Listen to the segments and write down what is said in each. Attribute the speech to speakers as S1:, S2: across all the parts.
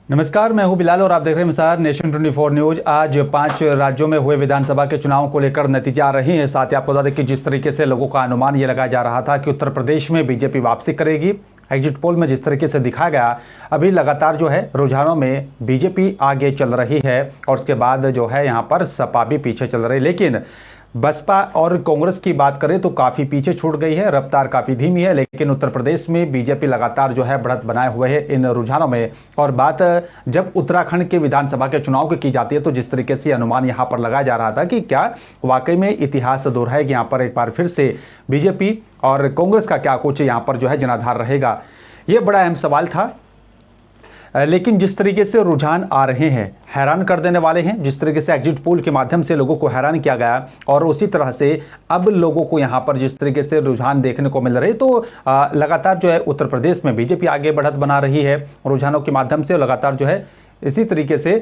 S1: नमस्कार, मैं हूं बिलाल और आप देख रहे हैं मिसार नेशन 24 न्यूज। आज 5 राज्यों में हुए विधानसभा के चुनाव को लेकर नतीजे आ रहे हैं। साथ ही आपको बता दें कि जिस तरीके से लोगों का अनुमान ये लगाया जा रहा था कि उत्तर प्रदेश में बीजेपी वापसी करेगी, एग्जिट पोल में जिस तरीके से दिखाया गया, अभी लगातार जो है रुझानों में बीजेपी आगे चल रही है और उसके बाद जो है यहाँ पर सपा भी पीछे चल रही है। लेकिन बसपा और कांग्रेस की बात करें तो काफी पीछे छूट गई है, रफ्तार काफी धीमी है। लेकिन उत्तर प्रदेश में बीजेपी लगातार जो है बढ़त बनाए हुए है इन रुझानों में। और बात जब उत्तराखंड के विधानसभा के चुनाव की जाती है तो जिस तरीके से अनुमान यहां पर लगाया जा रहा था कि क्या वाकई में इतिहास दोहराएगी यहां पर एक बार फिर से बीजेपी और कांग्रेस का क्या कुछ यहां पर जो है जनाधार रहेगा, यह बड़ा अहम सवाल था। लेकिन जिस तरीके से रुझान आ रहे हैं हैरान कर देने वाले हैं। जिस तरीके से एग्जिट पोल के माध्यम से लोगों को हैरान किया गया और उसी तरह से अब लोगों को यहां पर जिस तरीके से रुझान देखने को मिल रहे, तो लगातार जो है उत्तर प्रदेश में बीजेपी आगे बढ़त बना रही है रुझानों के माध्यम से। लगातार जो है इसी तरीके से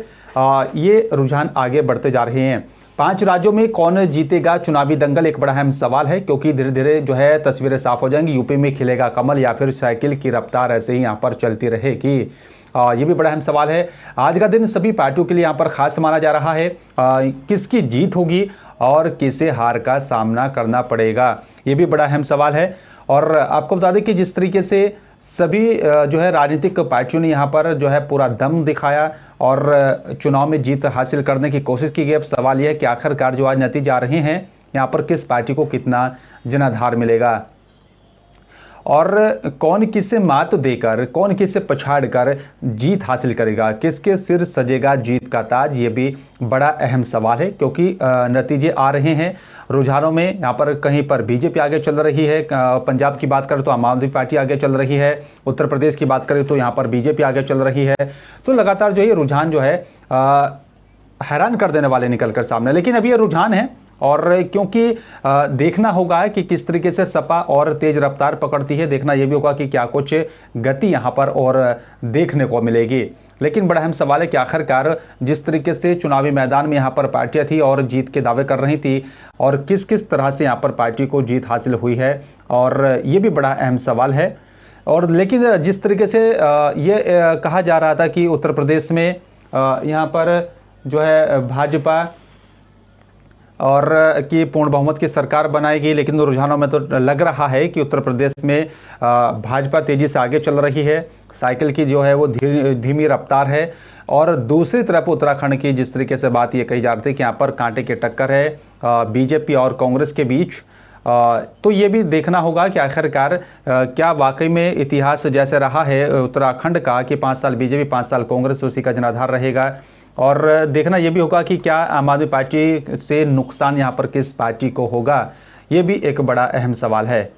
S1: ये रुझान आगे बढ़ते जा रहे हैं। 5 राज्यों में कौन जीतेगा चुनावी दंगल एक बड़ा अहम सवाल है, क्योंकि धीरे धीरे जो है तस्वीरें साफ हो जाएंगी। यूपी में खिलेगा कमल या फिर साइकिल की रफ्तार ऐसे ही यहां पर चलती रहेगी, ये भी बड़ा अहम सवाल है। आज का दिन सभी पार्टियों के लिए यहाँ पर खास माना जा रहा है। किसकी जीत होगी और किसे हार का सामना करना पड़ेगा, ये भी बड़ा अहम सवाल है। और आपको बता दें कि जिस तरीके से सभी जो है राजनीतिक पार्टियों ने यहाँ पर जो है पूरा दम दिखाया और चुनाव में जीत हासिल करने की कोशिश की गई। अब सवाल यह है कि आखिरकार जो आज नतीजे आ रहे हैं यहाँ पर किस पार्टी को कितना जनाधार मिलेगा और कौन किसे मात देकर कौन किसे पछाड़कर जीत हासिल करेगा, किसके सिर सजेगा जीत का ताज, ये भी बड़ा अहम सवाल है। क्योंकि नतीजे आ रहे हैं रुझानों में। यहाँ पर कहीं पर बीजेपी आगे चल रही है, पंजाब की बात करें तो आम आदमी पार्टी आगे चल रही है, उत्तर प्रदेश की बात करें तो यहाँ पर बीजेपी आगे चल रही है। तो लगातार जो ये रुझान जो है हैरान कर देने वाले निकलकर सामने। लेकिन अभी ये रुझान है और क्योंकि देखना होगा कि किस तरीके से सपा और तेज रफ्तार पकड़ती है, देखना यह भी होगा कि क्या कुछ गति यहां पर और देखने को मिलेगी। लेकिन बड़ा अहम सवाल है कि आखिरकार जिस तरीके से चुनावी मैदान में यहां पर पार्टियां थी और जीत के दावे कर रही थी, और किस किस तरह से यहां पर पार्टी को जीत हासिल हुई है, और ये भी बड़ा अहम सवाल है। और लेकिन जिस तरीके से ये कहा जा रहा था कि उत्तर प्रदेश में यहाँ पर जो है भाजपा और कि पूर्ण बहुमत की सरकार बनाएगी, लेकिन रुझानों में तो लग रहा है कि उत्तर प्रदेश में भाजपा तेजी से आगे चल रही है, साइकिल की जो है वो धीमी रफ्तार है। और दूसरी तरफ उत्तराखंड की जिस तरीके से बात ये कही जा रही थी कि यहाँ पर कांटे की टक्कर है बीजेपी और कांग्रेस के बीच, तो ये भी देखना होगा कि आखिरकार क्या वाकई में इतिहास जैसे रहा है उत्तराखंड का कि 5 साल बीजेपी 5 साल कांग्रेस, उसी का जनाधार रहेगा। और देखना यह भी होगा कि क्या आम आदमी पार्टी से नुकसान यहां पर किस पार्टी को होगा, यह भी एक बड़ा अहम सवाल है।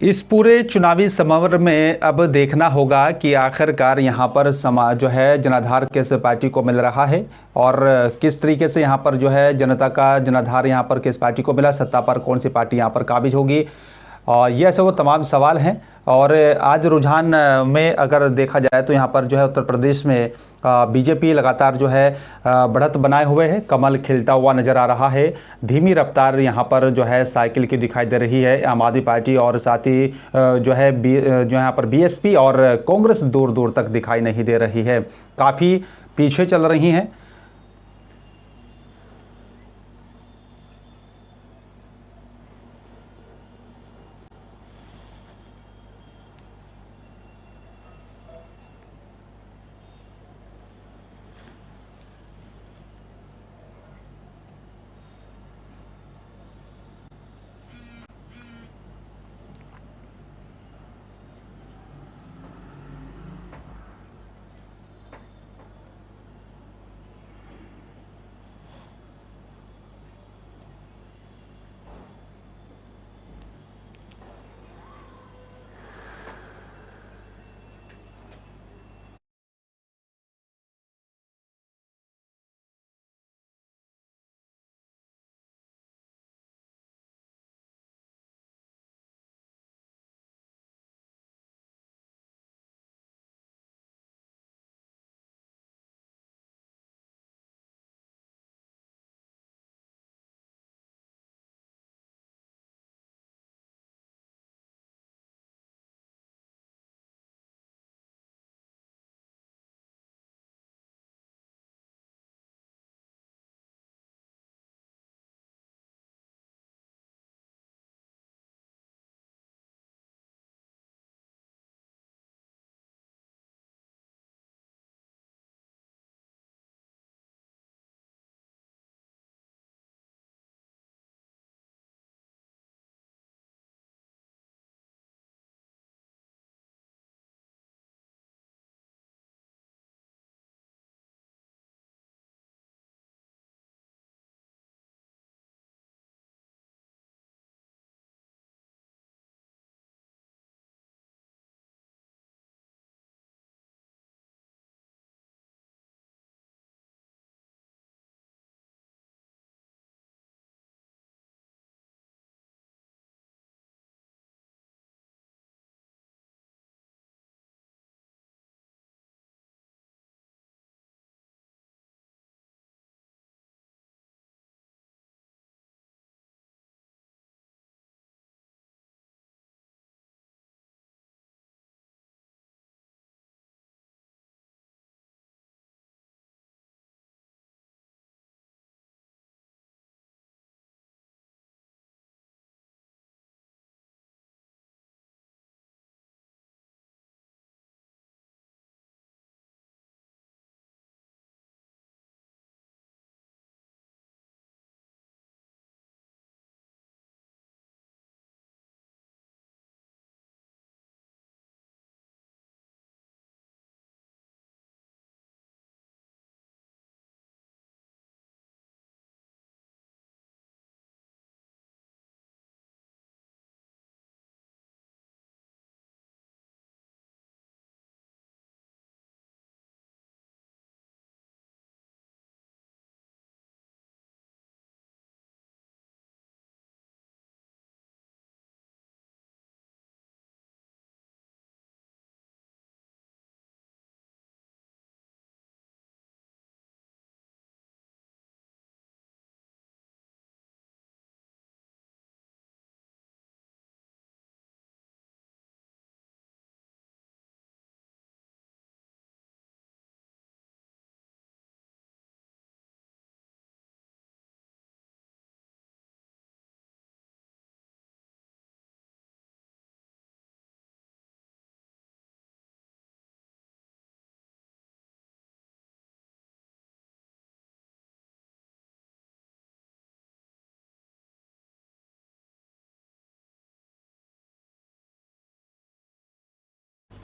S1: इस पूरे चुनावी समर में अब देखना होगा कि आखिरकार यहाँ पर समाज जो है जनाधार किस पार्टी को मिल रहा है और किस तरीके से यहाँ पर जो है जनता का जनाधार यहाँ पर किस पार्टी को मिला, सत्ता पर कौन सी पार्टी यहाँ पर काबिज होगी। और ये सब वो तमाम सवाल हैं। और आज रुझान में अगर देखा जाए तो यहाँ पर जो है उत्तर प्रदेश में बीजेपी लगातार जो है बढ़त बनाए हुए है, कमल खिलता हुआ नजर आ रहा है। धीमी रफ्तार यहाँ पर जो है साइकिल की दिखाई दे रही है आम आदमी पार्टी, और साथ ही जो है जो यहाँ पर बीएसपी और कांग्रेस दूर दूर तक दिखाई नहीं दे रही है, काफ़ी पीछे चल रही हैं।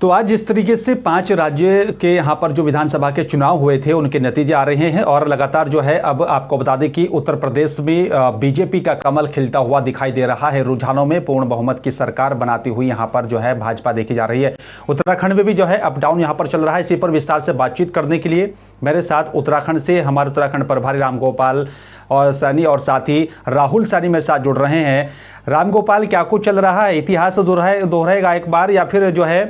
S1: तो आज जिस तरीके से 5 राज्य के यहाँ पर जो विधानसभा के चुनाव हुए थे उनके नतीजे आ रहे हैं और लगातार जो है अब आपको बता दें कि उत्तर प्रदेश में बीजेपी का कमल खिलता हुआ दिखाई दे रहा है। रुझानों में पूर्ण बहुमत की सरकार बनाती हुई यहाँ पर जो है भाजपा देखी जा रही है। उत्तराखंड में भी जो है अप डाउन यहाँ पर चल रहा है। इसी पर विस्तार से बातचीत करने के लिए मेरे साथ उत्तराखंड से हमारे उत्तराखंड प्रभारी रामगोपाल और सैनी और साथ ही राहुल सैनी मेरे साथ जुड़ रहे हैं। रामगोपाल, क्या कुछ चल रहा है? इतिहास दोहराएगा एक बार या फिर जो है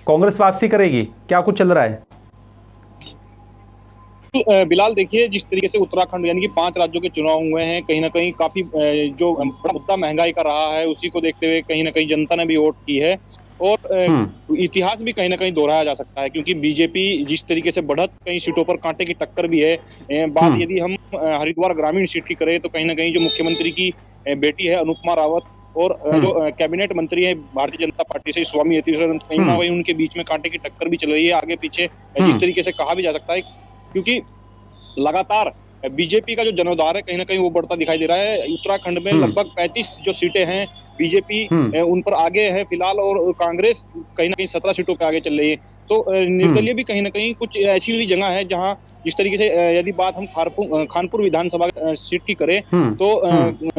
S1: कांग्रेस वापसी करेगी? क्या कुछ चल रहा है?
S2: बिलाल, देखिए, जिस तरीके से उत्तराखंड यानी कि 5 राज्यों के चुनाव हुए हैं, कहीं ना कहीं काफी जो बड़ा मुद्दा महंगाई का रहा है, उसी को देखते हुए कहीं ना कहीं जनता ने भी वोट की है और इतिहास भी कहीं ना कहीं दोहराया जा सकता है, क्योंकि बीजेपी जिस तरीके से बढ़त कई सीटों पर कांटे की टक्कर भी है। बात यदि हम हरिद्वार ग्रामीण सीट की करें तो कहीं ना कहीं जो मुख्यमंत्री की बेटी है अनुपमा रावत और जो कैबिनेट मंत्री है भारतीय जनता पार्टी से स्वामी यतीश्वरन, कहीं ना कहीं उनके बीच में कांटे की टक्कर भी चल रही है आगे पीछे, जिस तरीके से कहा भी जा सकता है, क्योंकि लगातार बीजेपी का जो जनोद्वार है कहीं ना कहीं वो बढ़ता दिखाई दे रहा है। उत्तराखंड में लगभग 35 जो सीटें हैं बीजेपी उन पर आगे है फिलहाल, और कांग्रेस कहीं ना कहीं 17 सीटों पे आगे चल रही है। तो निर्दलीय भी कहीं ना कहीं कुछ ऐसी भी जगह है जहां जिस तरीके से यदि बात हम खानपुर विधानसभा सीट की करें तो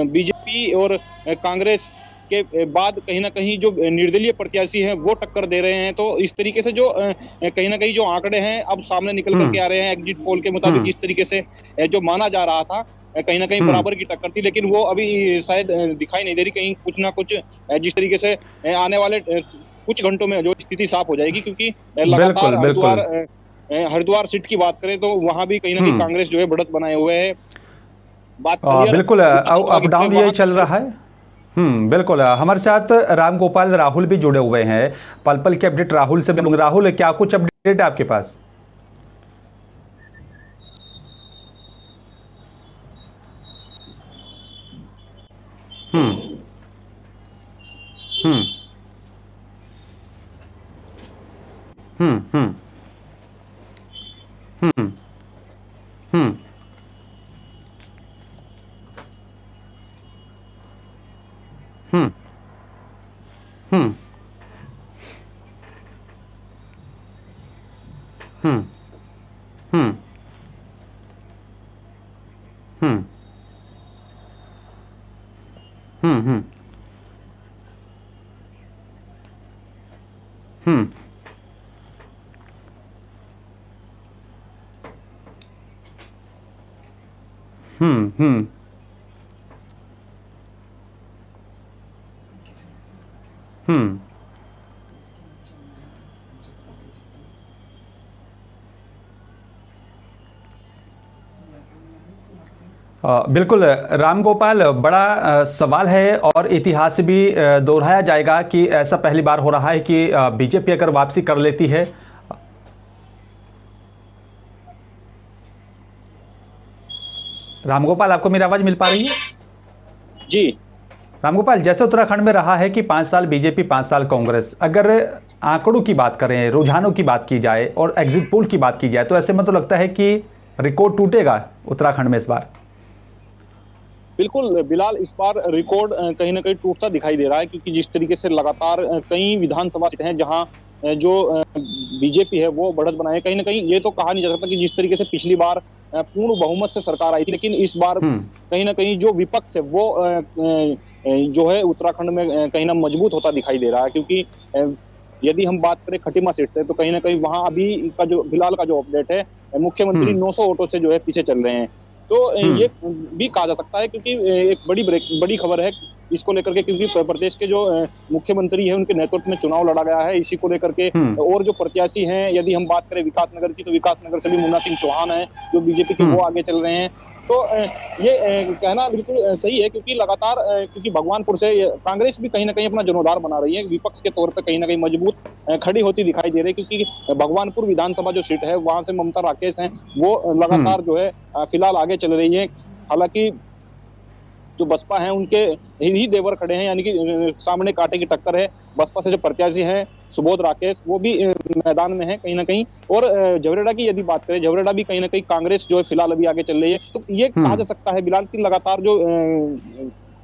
S2: बीजेपी और कांग्रेस के बाद कहीं ना कहीं जो निर्दलीय प्रत्याशी हैं वो टक्कर दे रहे हैं। तो इस तरीके से जो कहीं ना कहीं जो आंकड़े हैं अब सामने निकल करके आ रहे हैं, एग्जिट पोल के मुताबिक जिस तरीके से जो माना जा रहा था कहीं ना कहीं बराबर की टक्कर थी, लेकिन वो अभी शायद दिखाई नहीं दे रही। कहीं कुछ ना कुछ जिस तरीके से आने वाले कुछ घंटों में जो स्थिति साफ हो जाएगी, क्योंकि लगातार हरिद्वार सीट की बात करें तो वहां भी कहीं ना कहीं कांग्रेस जो है बढ़त बनाए हुए है। बात
S1: बिल्कुल अप डाउन ये चल रहा है। बिल्कुल, हमारे साथ रामगोपाल राहुल भी जुड़े हुए हैं। पल पल के अपडेट राहुल से मिलूंगा। राहुल, क्या कुछ अपडेट है आपके पास? हम्म हम्म हम्म हम्म हम्म हम्म हम्म हम्म हम्म हम्म हम्म हम्म हम्म हम्म हम्म हम्म बिल्कुल रामगोपाल, बड़ा सवाल है और इतिहास भी दोहराया जाएगा कि ऐसा पहली बार हो रहा है कि बीजेपी अगर वापसी कर लेती है। रामगोपाल, आपको मेरी आवाज मिल पा रही है?
S2: जी
S1: रामगोपाल, जैसे उत्तराखंड में रहा है कि 5 साल बीजेपी 5 साल कांग्रेस, अगर आंकड़ों की बात करें, रुझानों की बात की जाए और एग्जिट पोल की बात की जाए तो ऐसे में तो लगता है कि रिकॉर्ड टूटेगा उत्तराखंड में इस बार।
S2: बिल्कुल बिलाल, इस बार रिकॉर्ड कहीं ना कहीं टूटता दिखाई दे रहा है, क्योंकि जिस तरीके से लगातार कई विधानसभा सीटें हैं जहां जो बीजेपी है वो बढ़त बनाए, कहीं ना कहीं ये तो कहा नहीं जा सकता कि जिस तरीके से पिछली बार पूर्ण बहुमत से सरकार आई थी, लेकिन इस बार कहीं ना कहीं जो विपक्ष है वो जो है उत्तराखंड में कहीं ना मजबूत होता दिखाई दे रहा है। क्योंकि यदि हम बात करें खटीमा सीट से तो कहीं ना कहीं वहां अभी का जो फिलहाल का जो अपडेट है, मुख्यमंत्री 900 वोटों से जो है पीछे चल रहे हैं। तो ये भी कहा जा सकता है, क्योंकि एक बड़ी खबर है इसको लेकर के, क्योंकि प्रदेश के जो मुख्यमंत्री हैं उनके नेतृत्व में चुनाव लड़ा गया है इसी को लेकर के। और जो प्रत्याशी हैं, यदि हम बात करें विकासनगर की तो विकासनगर से भी मुन्ना सिंह चौहान है जो बीजेपी के, वो आगे चल रहे हैं। तो ये कहना बिल्कुल सही है, क्योंकि लगातार क्योंकि भगवानपुर से कांग्रेस भी कहीं ना कहीं अपना जनोद्वार बना रही है, विपक्ष के तौर पर कहीं ना कहीं मजबूत खड़ी होती दिखाई दे रही है, क्योंकि भगवानपुर विधानसभा जो सीट है वहां से ममता राकेश हैं वो लगातार जो है फिलहाल आगे चल रही है। हालांकि जो बसपा है उनके ही देवर खड़े हैं, यानी कि सामने कांटे की टक्कर है। बसपा से जो प्रत्याशी हैं सुबोध राकेश वो भी मैदान में है कहीं ना कहीं। और झबरेड़ा की यदि बात करें, झबरेड़ा भी कहीं ना कहीं कांग्रेस जो है फिलहाल अभी आगे चल रही है। तो ये कहा जा सकता है बिलाल की लगातार जो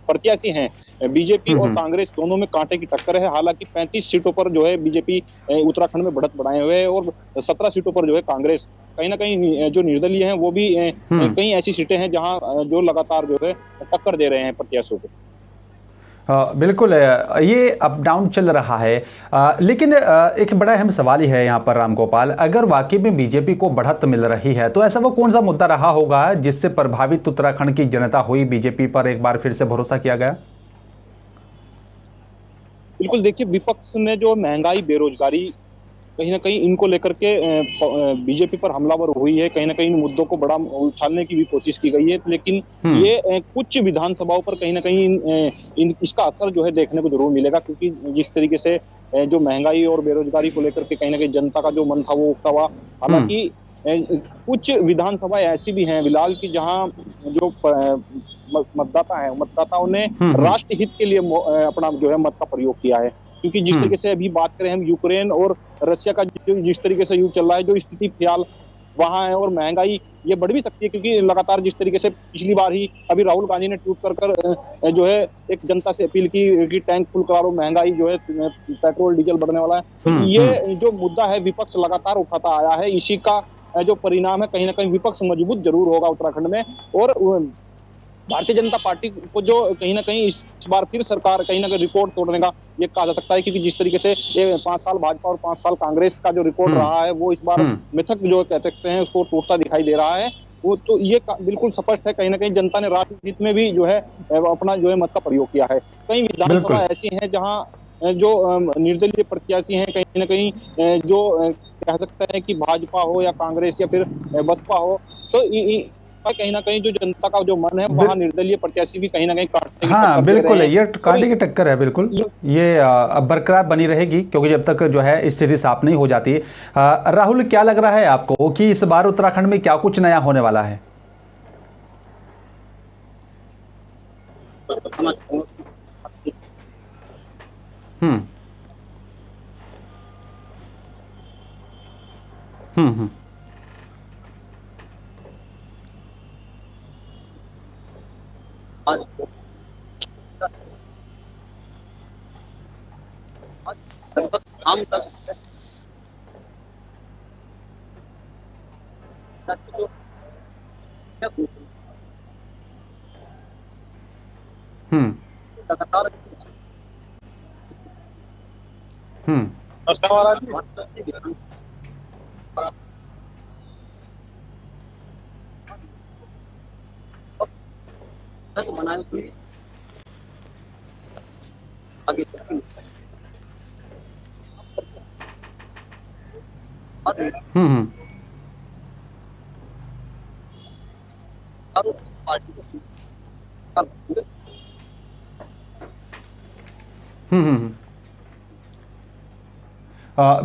S2: प्रत्याशी हैं बीजेपी और कांग्रेस दोनों में कांटे की टक्कर है। हालांकि 35 सीटों पर जो है बीजेपी उत्तराखंड में बढ़त बढ़ाए हुए है और 17 सीटों पर जो है कांग्रेस, कहीं ना कहीं जो निर्दलीय हैं वो भी कई ऐसी सीटें हैं जहां जो लगातार जो है टक्कर दे रहे हैं प्रत्याशियों को।
S1: बिल्कुल ये अप डाउन चल रहा है, लेकिन एक बड़ा अहम सवाल ही है यहाँ पर राम गोपाल, अगर वाकई में बीजेपी को बढ़त मिल रही है तो ऐसा वो कौन सा मुद्दा रहा होगा जिससे प्रभावित उत्तराखंड की जनता हुई, बीजेपी पर एक बार फिर से भरोसा किया गया?
S2: बिल्कुल, देखिए विपक्ष ने जो महंगाई, बेरोजगारी, कहीं न कहीं इनको लेकर के बीजेपी पर हमलावर हुई है। कहीं न कहीं इन मुद्दों को बड़ा उछालने की भी कोशिश की गई है। लेकिन ये कुछ विधानसभाओं पर कहीं न कहीं इसका असर जो है देखने को ज़रूर मिलेगा, क्योंकि जिस तरीके से जो महँगाई और बेरोज़गारी को लेकर के कहीं न कहीं जनता का जो मन था वो उठा हुआ। हालाँकि कुछ विधानसभा ऐसी भी हैं फिलहाल कि जहाँ जो मतदाताओं ने राष्ट्र हित के लिए अपना जो है मत का प्रयोग किया है। क्योंकि जिस तरीके से अभी बात करें हम यूक्रेन और रशिया का जिस तरीके से युद्ध चल रहा है, जो स्थिति फिलहाल वहां है, और महंगाई ये बढ़ भी सकती है, क्योंकि लगातार जिस तरीके से पिछली बार ही अभी राहुल गांधी ने ट्वीट कर जो है एक जनता से अपील की कि टैंक फुल करा लो, महंगाई जो है पेट्रोल डीजल बढ़ने वाला है। तो ये जो मुद्दा है विपक्ष लगातार उठाता आया है, इसी का जो परिणाम है कहीं ना कहीं विपक्ष मजबूत जरूर होगा उत्तराखंड में। और भारतीय जनता पार्टी को जो कहीं ना कहीं इस बार फिर सरकार कहीं ना कहीं रिकॉर्ड तोड़ने का ये कहा जा सकता है, क्योंकि जिस तरीके से ये 5 साल भाजपा और 5 साल कांग्रेस का जो रिकॉर्ड रहा है वो इस बार मिथक जो कह सकते हैं उसको टूटता दिखाई दे रहा है। वो तो ये बिल्कुल स्पष्ट है, कहीं ना कहीं जनता ने राष्ट्र हित में भी जो है अपना जो है मत का प्रयोग किया है। कई विधानसभा ऐसी हैं जहाँ जो निर्दलीय प्रत्याशी हैं, कहीं ना कहीं जो कह सकते हैं कि भाजपा हो या कांग्रेस या फिर बसपा हो, तो कहीं ना कहीं जो जनता का जो मन है वहाँ निर्दलीय प्रत्याशी भी कहीं ना कहीं कांटे की
S1: हाँ बिल्कुल है, ये कांटे की टक्कर है। बिल्कुल ये अब बरकरार बनी रहेगी, क्योंकि जब तक जो है स्थिति साफ नहीं हो जाती। राहुल, क्या लग रहा है आपको कि इस बार उत्तराखंड में क्या कुछ नया होने वाला है? हम्म हम्म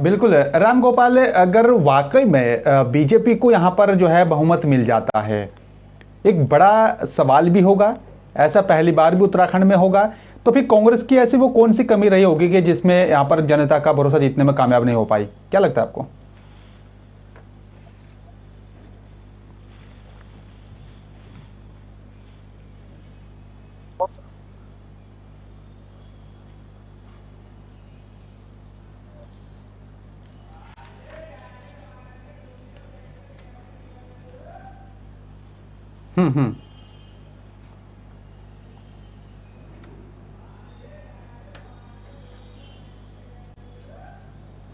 S1: बिल्कुल राम गोपाल, अगर वाकई में बीजेपी को यहां पर जो है बहुमत मिल जाता है, एक बड़ा सवाल भी होगा, ऐसा पहली बार भी उत्तराखंड में होगा, तो फिर कांग्रेस की ऐसी वो कौन सी कमी रही होगी कि जिसमें यहां पर जनता का भरोसा जीतने में कामयाब नहीं हो पाई? क्या लगता है आपको? हम्म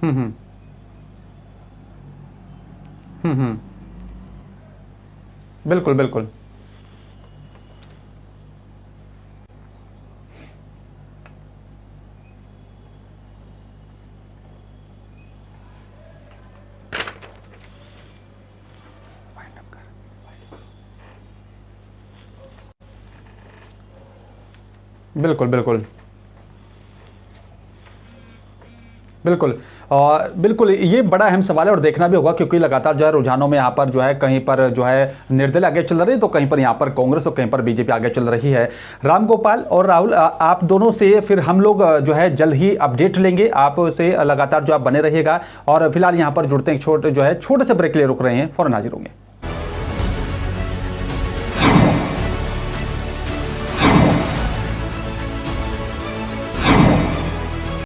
S1: हम्म हम्म बिल्कुल बिल्कुल बिल्कुल बिल्कुल बिल्कुल और बिल्कुल ये बड़ा अहम सवाल है, और देखना भी होगा, क्योंकि लगातार जो है रुझानों में यहाँ पर जो है कहीं पर जो है निर्दलीय आगे चल रही है, तो कहीं पर यहाँ पर कांग्रेस और कहीं पर बीजेपी आगे चल रही है। राम गोपाल और राहुल, आप दोनों से फिर हम लोग जो है जल्द ही अपडेट लेंगे, आप से लगातार जो आप बने रहिएगा। और फिलहाल यहाँ पर जुड़ते हैं, छोटे से ब्रेक के लिए रुक रहे हैं, फौरन हाजिर होंगे।